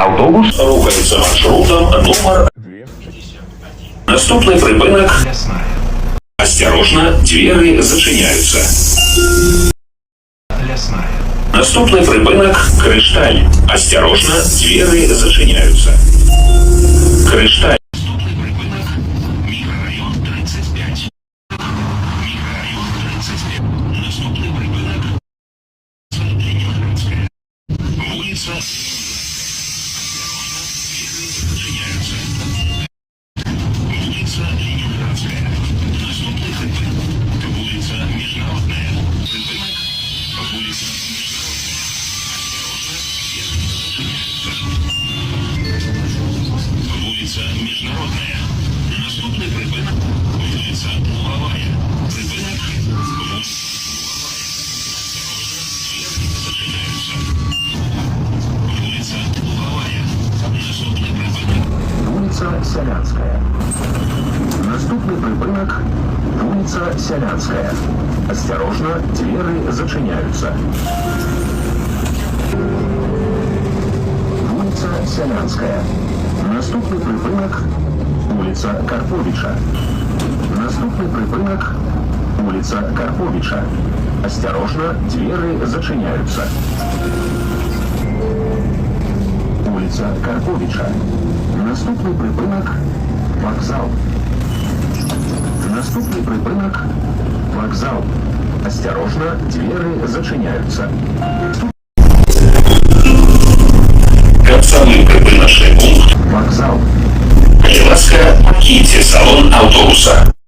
Автобус рухається маршрутом номер. Наступний припинок. Лесная. Осторожно, двери зачиняються. Лесная. Наступний припинок. Кришталь. Осторожно, двери зачиняються. Кришталь. Наступний припинок. Мікрорайон 35. Мікрорайон 35. Наступний припинок. Ленинградская. Вулиця. Зачиняються. Вулиця Ленинградская. Наступний припинок. Вулиця Міжнародная. Припинок. Вулиця Вулиця Міжнародная. Наступний припинок. Вулиця Луговая. Припинок. Зачиняються. Вулиця Луговая. Наступний припинок. Вулиця Селянськая. Наступний припинок. Вулиця Селянськая. Осторожно, двери зачиняються. Вулиця Селянськая. Наступний припинок. Вулиця Карповича. Наступний припинок. Вулиця Карповича. Осторожно, двери зачиняються. Вулиця Карповича. Наступний припинок. Вокзал. Наступний припинок. Вокзал. Осторожно, двери зачиняються. Самый припиночный пункт. Вокзал. Будь ласка, покиньте салон автобуса.